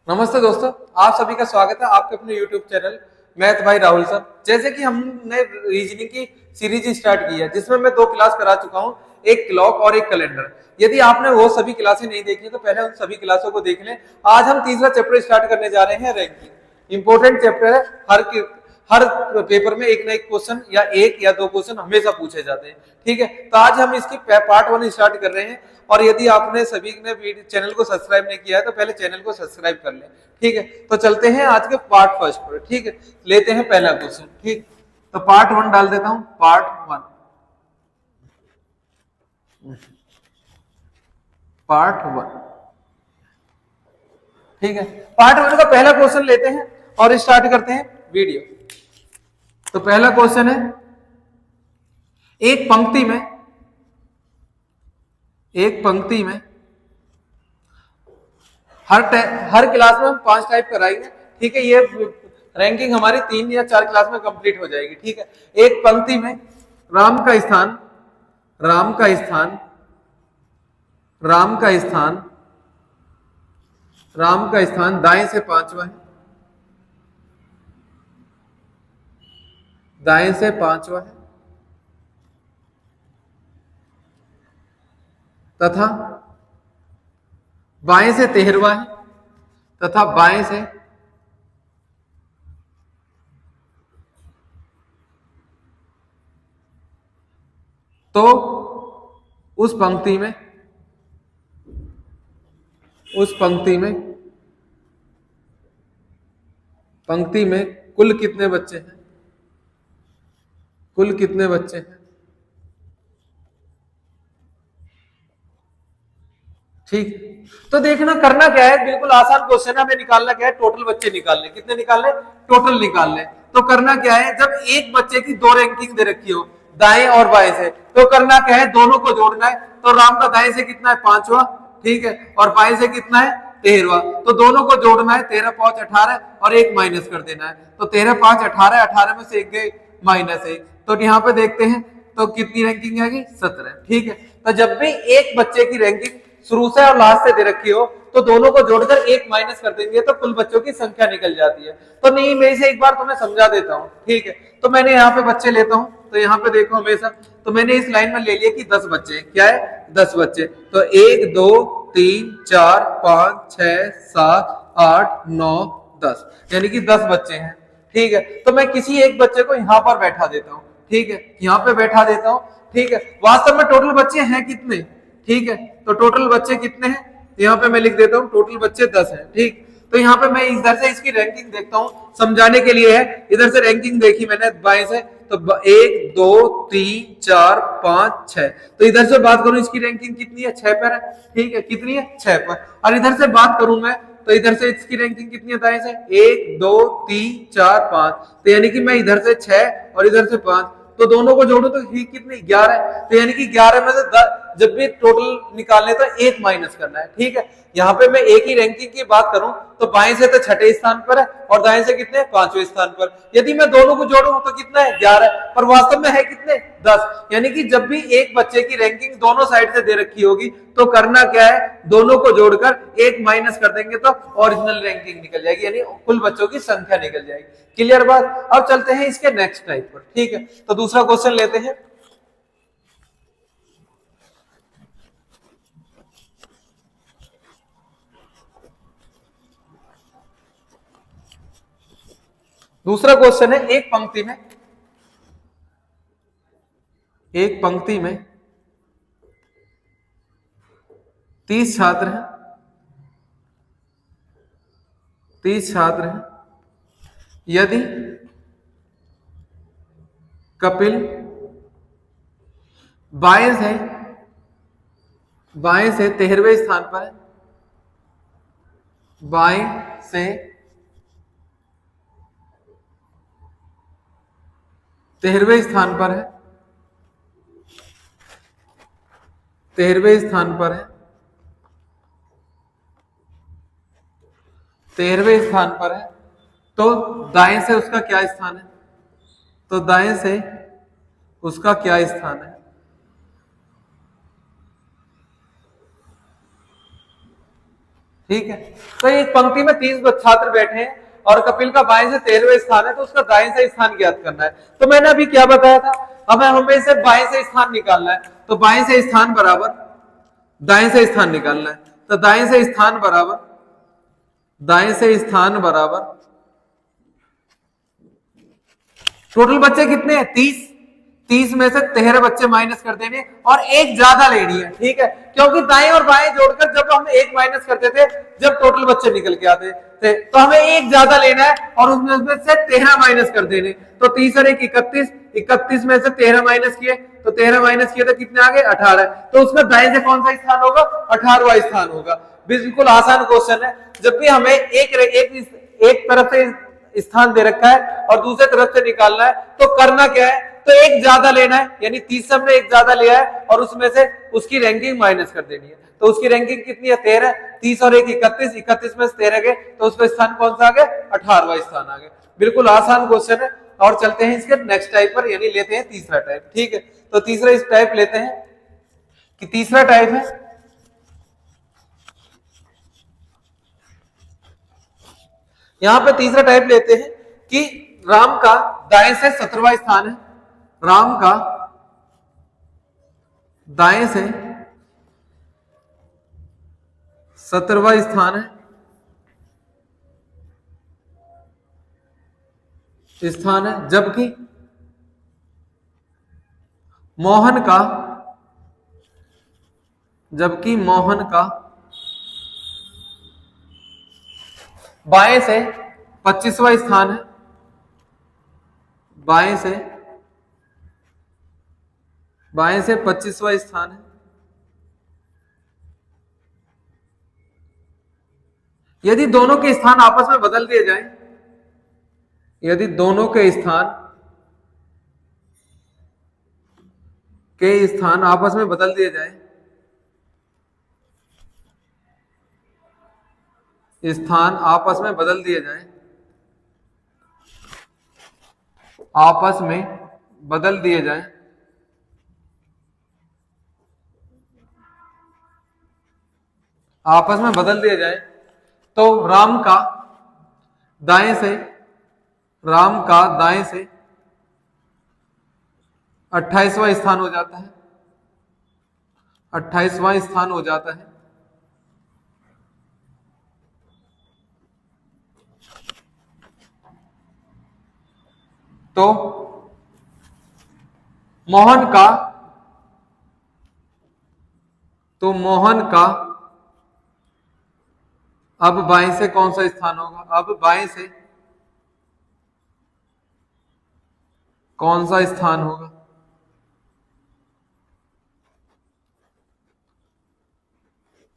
नमस्ते दोस्तों, आप सभी का स्वागत है आपके अपने YouTube चैनल मैथ भाई राहुल सर। जैसे कि हमने रीजनिंग की सीरीज स्टार्ट की है जिसमें मैं 2 क्लास करा चुका हूं, एक क्लॉक और एक कैलेंडर। यदि आपने वो सभी क्लासें नहीं देखी तो पहले उन सभी क्लासों को देख लें। आज हम तीसरा चैप्टर स्टार्ट करने जा रहे हैं, रैंकिंग। इंपॉर्टेंट चैप्टर है। हर पेपर में एक ना एक क्वेश्चन या एक या दो क्वेश्चन हमेशा पूछे जाते हैं। ठीक है, तो आज हम इसकी पार्ट 1 स्टार्ट कर रहे हैं। और यदि आपने सभी ने चैनल को सब्सक्राइब नहीं किया है तो पहले चैनल को सब्सक्राइब कर लें। ठीक है, तो चलते हैं आज के पार्ट फर्स्ट पर। ठीक है, लेते हैं पहला क्वेश्चन। ठीक, तो पार्ट 1 डाल देता हूं, पार्ट 1। ठीक है, पार्ट 1 का पहला क्वेश्चन लेते हैं और स्टार्ट करते हैं वीडियो। तो पहला क्वेश्चन है, एक पंक्ति में हर क्लास में हम 5 टाइप कराएंगे। ठीक है, ये रैंकिंग हमारी 3 या 4 क्लास में कंप्लीट हो जाएगी। ठीक है, एक पंक्ति में राम का स्थान राम का स्थान राम का स्थान राम का स्थान दाएं से 5वां है, दाएं से 5वां है, तथा बाएं से 13वां है, तथा बाएं से तो उस पंक्ति में कुल कितने बच्चे हैं? कुल कितने बच्चे हैं? ठीक, तो देखना करना क्या है, बिल्कुल आसान क्वेश्चन है। हमें निकालना क्या है, टोटल बच्चे निकालने। कितने निकालने? टोटल निकालने। तो करना क्या है, जब एक बच्चे की 2 रैंकिंग दे रखी हो दाएं और बाएं से, तो करना क्या है, दोनों को जोड़ना है। तो राम का दाएं से कितना है? 5वां। ठीक है, और बाएं से कितना है? 13वां। तो दोनों को जोड़ना है, 13 5 18 और एक माइनस कर देना है। तो 13 5 18, 18 में से एक गए -1। तो यहाँ पे देखते हैं तो कितनी रैंकिंग आएगी? 17। ठीक है, तो जब भी एक बच्चे की रैंकिंग शुरू से और लास्ट से दे रखी हो तो दोनों को जोड़कर एक माइनस कर देंगे तो कुल बच्चों की संख्या निकल जाती है। तो नहीं, मैं इसे एक बार तुम्हें समझा देता हूँ। ठीक है, तो मैंने यहाँ पे बच्चे लेता हूँ, तो यहाँ पे देखो हमेशा, तो मैंने इस लाइन में ले लिया कि 10 बच्चे। क्या है? 10 बच्चे। तो 1 2 3 4 5 6 7 8 9 10, यानी कि 10 बच्चे हैं। ठीक है, तो मैं किसी एक बच्चे को यहाँ पर बैठा देता हूँ। ठीक है, यहाँ पे बैठा देता हूँ। ठीक है, वास्तव में टोटल बच्चे हैं कितने? ठीक है, तो टोटल बच्चे कितने हैं? यहाँ पे मैं लिख देता हूँ टोटल बच्चे 10 हैं। ठीक, तो यहाँ पे मैं इधर से इसकी रैंकिंग देखता हूँ, समझाने के लिए है। इधर से रैंकिंग देखी मैंने बाएं से, तो 1 2 3 4 5 6। तो इधर से बात करूं, इसकी रैंकिंग कितनी है? 6 पर है। ठीक है, कितनी है? 6 पर। और इधर से बात करूं मैं, तो इधर से इसकी रैंकिंग कितनी है दाएं से? 1 2 3 4 5। तो यानी कि मैं इधर से 6 और इधर से 5, तो दोनों को जोड़ो तो ही कितनी? 11। तो यानी कि 11 में से जब भी टोटल निकालने तो एक माइनस करना है। ठीक है, यहाँ पे मैं एक ही रैंकिंग की बात करूं तो बाएं से तो 6ठे स्थान पर है और दाएं से कितने? 5वें स्थान पर। यदि मैं दोनों को जोड़ूं तो कितना है? 11, पर वास्तव में है कितने? 10। यानी कि जब भी एक बच्चे की रैंकिंग दोनों साइड से दे रखी होगी तो करना क्या है, दोनों को जोड़कर एक माइनस कर देंगे तो ओरिजिनल रैंकिंग निकल जाएगी, यानी कुल बच्चों की संख्या निकल जाएगी। क्लियर बात? अब चलते हैं इसके नेक्स्ट टाइप पर। ठीक है, तो दूसरा क्वेश्चन लेते हैं। दूसरा क्वेश्चन है, एक पंक्ति में 30 छात्र हैं, 30 छात्र हैं। यदि कपिल बाएं से 13वें स्थान पर है, बाएं से 13वें स्थान पर है, 13वें स्थान पर है, 13वें स्थान पर है, तो दाएं से उसका क्या स्थान है? तो दाएं से उसका क्या स्थान है? ठीक है। तो एक पंक्ति में 30 छात्र बैठे हैं और कपिल का बाएं से 13वां स्थान है, तो उसका दाएं से स्थान ज्ञात करना है। तो मैंने अभी क्या बताया था, अब हमें से बाएं से स्थान निकालना है। तो बाएं से स्थान बराबर दाएं से स्थान निकालना है। तो दाएं से स्थान बराबर टोटल बच्चे कितने हैं 30। 30 में से 13 बच्चे माइनस कर देने और एक ज्यादा लेनी है, ठीक है, क्योंकि दाएं और बाएं जोड़कर जब हम एक माइनस करते थे जब टोटल बच्चे निकल के आते थे, तो हमें एक ज्यादा लेना है और उसमें से 13 माइनस कर देने। तो 30 और 1 31, 31 में से 13 माइनस किए तो 13 माइनस किए तो कितने आ गए 18। तो उसका दाएं से कौन सा स्थान होगा 18वां स्थान होगा। बिल्कुल आसान क्वेश्चन है। जब भी हमें एक तरफ से स्थान दे रखा है और दूसरे तरफ से निकालना है तो करना क्या है, तो एक ज्यादा लेना है, यानी 30 में एक ज्यादा लिया है और उसमें से उसकी रैंकिंग माइनस कर देनी है। तो उसकी रैंकिंग कितनी है 13, 30 और 1 31, 31 में से 13 गए तो उसका स्थान कौन सा आ गया 18वां स्थान आ गया। बिल्कुल आसान क्वेश्चन है। और चलते हैं इसके नेक्स्ट टाइप पर, यानी लेते हैं तीसरा टाइप, ठीक है। तो तीसरा इस टाइप लेते हैं कि तीसरा टाइप है यहां पे तीसरा टाइप लेते हैं कि राम का दाएं से 17वां स्थान है, राम का दाएं से 17वां स्थान है, जबकि मोहन का बाएं से 25वां स्थान है, बाएं से 25वां स्थान है। यदि दोनों के स्थान आपस में बदल दिए जाएं, यदि दोनों के स्थान आपस में बदल दिए जाएं, स्थान आपस में बदल दिए जाएं, आपस में बदल दिए जाएं, आपस में बदल दिए जाएं, तो राम का दाएं से 28वां स्थान हो जाता है, 28वां स्थान हो जाता है। तो मोहन का अब बाएं से कौन सा स्थान होगा, अब बाएं से कौन सा स्थान होगा,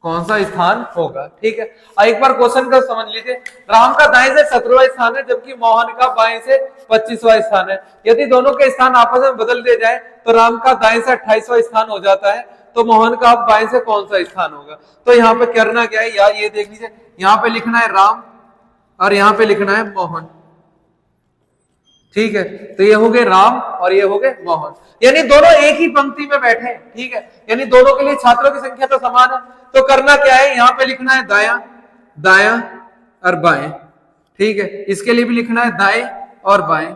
कौन सा स्थान होगा, ठीक है। एक बार क्वेश्चन का समझ लीजिए। राम का दाएं से 17वां स्थान है, जबकि मोहन का बाएं से 25वां स्थान है। यदि दोनों के स्थान आपस में बदल दिए जाए तो राम का दाएं से 28वां स्थान हो जाता है, तो मोहन का अब बाएं से कौन सा स्थान होगा। तो यहाँ पे करना क्या है यार, ये देख लीजिए, यहाँ पे लिखना है राम और यहाँ पे लिखना है मोहन, ठीक है। तो ये हो गए राम और ये हो गए मोहन, यानी दोनों एक ही पंक्ति में बैठे हैं, ठीक है, यानी दोनों के लिए छात्रों की संख्या तो समान है। तो करना क्या है, यहाँ पे लिखना है दाया और बाएं, ठीक है। इसके लिए भी लिखना है दाएं और बाएं।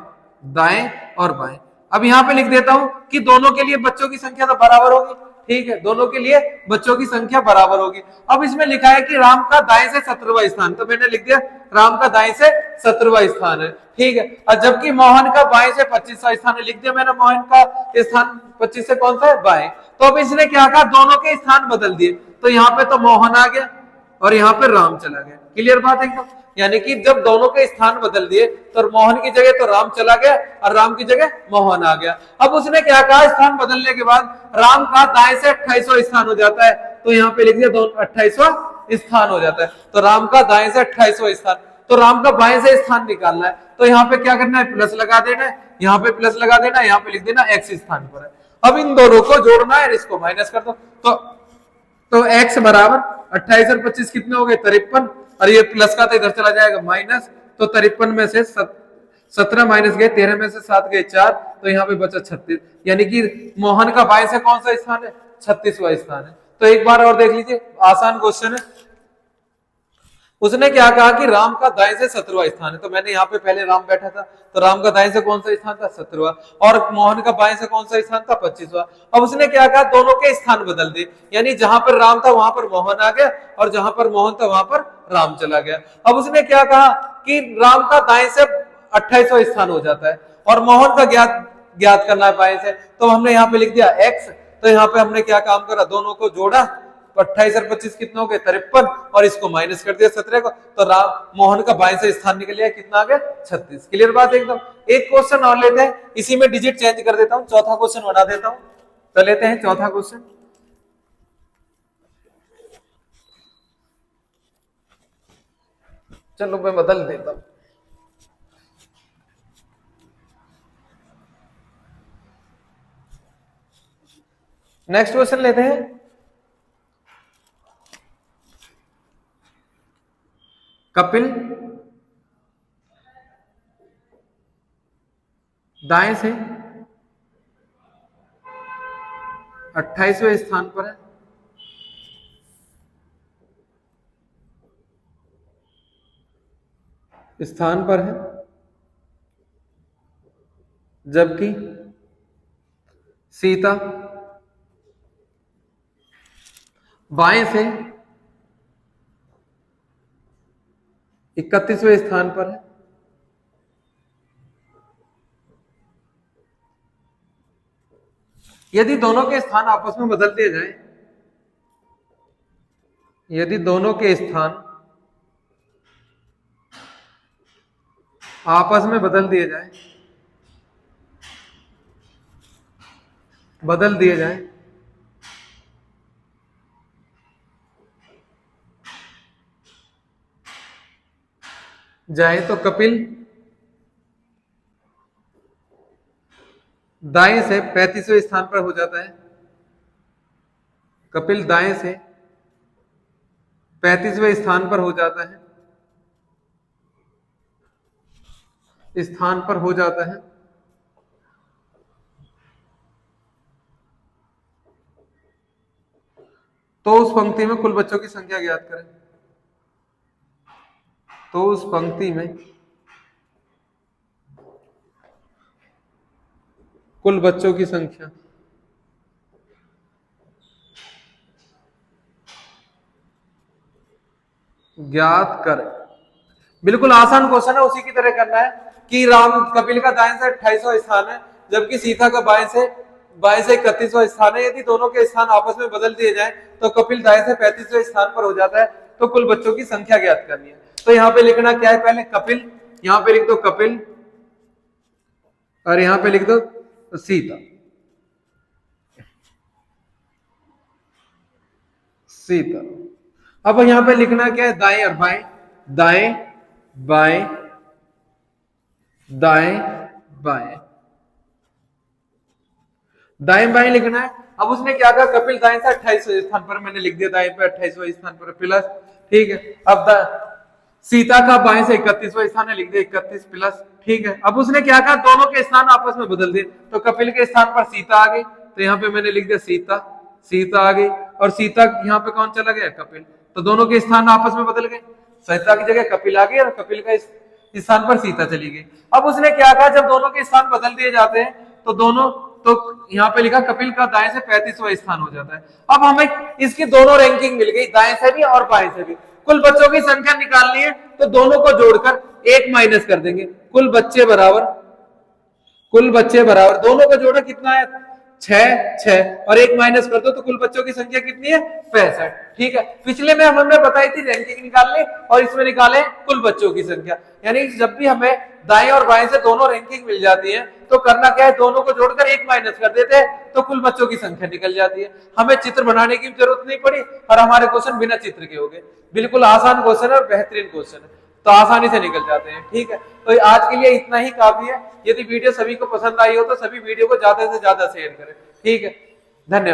अब यहाँ पे लिख देता हूं कि दोनों के लिए बच्चों की संख्या तो बराबर होगी, ठीक है, दोनों के लिए बच्चों की संख्या बराबर होगी। अब इसमें लिखा है कि राम का दाएं से 17वां स्थान, तो मैंने लिख दिया राम का दाएं से 17वां स्थान है, ठीक है। और जबकि मोहन का बाएं से 25वां स्थान है, लिख दिया मैंने मोहन का स्थान 25 से कौन सा है बाएं। तो अब इसने क्या कहा, दोनों के स्थान बदल दिए, तो यहाँ पे तो मोहन आ गया और यहाँ पे राम चला गया। क्लियर बात है एकदम, यानी कि जब दोनों के स्थान बदल दिए तो मोहन की जगह तो राम चला गया और राम की जगह मोहन आ गया। अब उसने क्या कहा, स्थान बदलने के बाद राम का दाएं से 28वां स्थान हो जाता है, तो यहाँ पे लिख दिया 28वां स्थान हो जाता है। तो राम का दाएं से 28वां स्थान, तो राम का बाएं से स्थान निकालना है, तो यहाँ पे क्या करना है, प्लस लगा देना है, यहाँ पे प्लस लगा देना है, यहाँ पे लिख देना एक्स स्थान पर है। अब इन दोनों को जोड़ना है, इसको माइनस कर दो, तो x बराबर 28 और 25 कितने हो गए 53, और ये प्लस का तो इधर चला जाएगा माइनस, तो 53 में से 17 माइनस गए, 13 में से 7 गए 4, तो यहाँ पे बचा 36, यानी कि मोहन का बाएं से कौन सा स्थान है 36वां स्थान है। तो एक बार और देख लीजिए, आसान क्वेश्चन है। उसने क्या कहा कि राम का दाएं से 17वां स्थान है, तो मैंने यहाँ पे पहले राम बैठा था, तो राम का दाएं से कौन सा स्थान था? 17वां, और मोहन का बाएं से कौन सा स्थान था? 25वां। अब उसने क्या कहा, दोनों के स्थान बदल दिए, यानी जहां पर राम था वहां पर मोहन आ गया, और जहां पर मोहन था वहां पर राम चला गया। अब उसने क्या कहा कि राम का दाएं से 28वां स्थान हो जाता है, और मोहन का ज्ञात करना है बाएं से, तो हमने यहाँ पे लिख दिया x। तो यहाँ पे हमने क्या काम करा, दोनों को जोड़ा, 28 और 25 कितना हो गए? 53, और इसको माइनस कर दिया 17 को, तो राम मोहन का बाएं से स्थान निकल गया, कितना आ गया? 36। क्लियर बात एकदम। एक क्वेश्चन और लेते हैं, इसी में डिजिट चेंज कर देता हूं, चौथा क्वेश्चन बना देता हूं। तो लेते हैं चौथा क्वेश्चन। चलो मैं बदल देता हूं। नेक्स्ट क्वेश्चन लेते हैं। कपिल दाएं से 28वें स्थान पर है, जबकि सीता बाएं से 31वें स्थान पर है। यदि दोनों के स्थान आपस में बदल दिए जाए, यदि दोनों के स्थान आपस में बदल दिए जाए, तो कपिल दाएं से 35वें स्थान पर हो जाता है, कपिल दाएं से 35वें स्थान पर हो जाता है, तो उस पंक्ति में कुल बच्चों की संख्या ज्ञात करें। तो उस पंक्ति में कुल बच्चों की संख्या ज्ञात करें। बिल्कुल आसान क्वेश्चन है, उसी की तरह करना है कि कपिल का दाएं से 28वां स्थान है, जबकि सीता का बाएं से 31वां स्थान है। यदि दोनों के स्थान आपस में बदल दिए जाएं तो कपिल दाएं से 35वें स्थान पर हो जाता है, तो कुल बच्चों की संख्या ज्ञात करनी है। तो यहाँ पे लिखना क्या है, पहले कपिल, यहाँ पे लिख दो कपिल, और यहाँ पे लिख दो सीता। अब यहाँ पे लिखना क्या है, दाएं और बाएं, दाएं बाएं, दाएं बाएं, दाएं बाएं लिखना है। अब उसने क्या कहा, कपिल दाएं से 28वें स्थान पर, मैंने लिख दिया दाएं पे 28वें स्थान पर प्लस, ठीक है। अब सीता का बाएं से 31वां स्थान है, लिख दिया 31 प्लस, ठीक है। अब उसने क्या कहा, दोनों के स्थान आपस में बदल दिए, तो कपिल के स्थान पर सीता आ गई, तो यहाँ पे मैंने लिख दिया सीता, सीता आ गई, और सीता यहाँ पे कौन चला गया, कपिल, तो दोनों के स्थान आपस में बदल गए, सीता की जगह कपिल आ गई और कपिल का स्थान पर सीता चली गई। अब उसने क्या कहा, जब दोनों के स्थान बदल दिए जाते हैं तो दोनों, तो यहाँ पे लिखा कपिल का दाएं से 35वां स्थान हो जाता है। अब हमें इसकी दोनों रैंकिंग मिल गई, दाएं से भी और बाएं से भी। कुल बच्चों की संख्या निकालनी है, तो दोनों को जोड़कर 1 माइनस कर देंगे, कुल बच्चे बराबर दोनों को जोड़ा कितना है, 6 और 1 माइनस कर दो तो कुल बच्चों की संख्या कितनी है, 65, ठीक है। पिछले में हमने बताई थी रैंकिंग निकालने, और इसमें निकाले कुल बच्चों की संख्या। यानी जब भी हमें दाएं और बाएं से दोनों रैंकिंग मिल जाती है, तो करना क्या है, दोनों को जोड़कर 1 माइनस कर देते हैं, तो कुल बच्चों की संख्या निकल जाती है। हमें चित्र बनाने की जरूरत नहीं पड़ी, और हमारे क्वेश्चन बिना चित्र के हो गए। बिल्कुल आसान क्वेश्चन है और बेहतरीन क्वेश्चन है, तो आसानी से निकल जाते हैं, ठीक है। तो आज के लिए इतना ही काफी है। यदि वीडियो सभी को पसंद आई हो तो सभी वीडियो को ज्यादा से ज्यादा शेयर करें, ठीक है। धन्यवाद।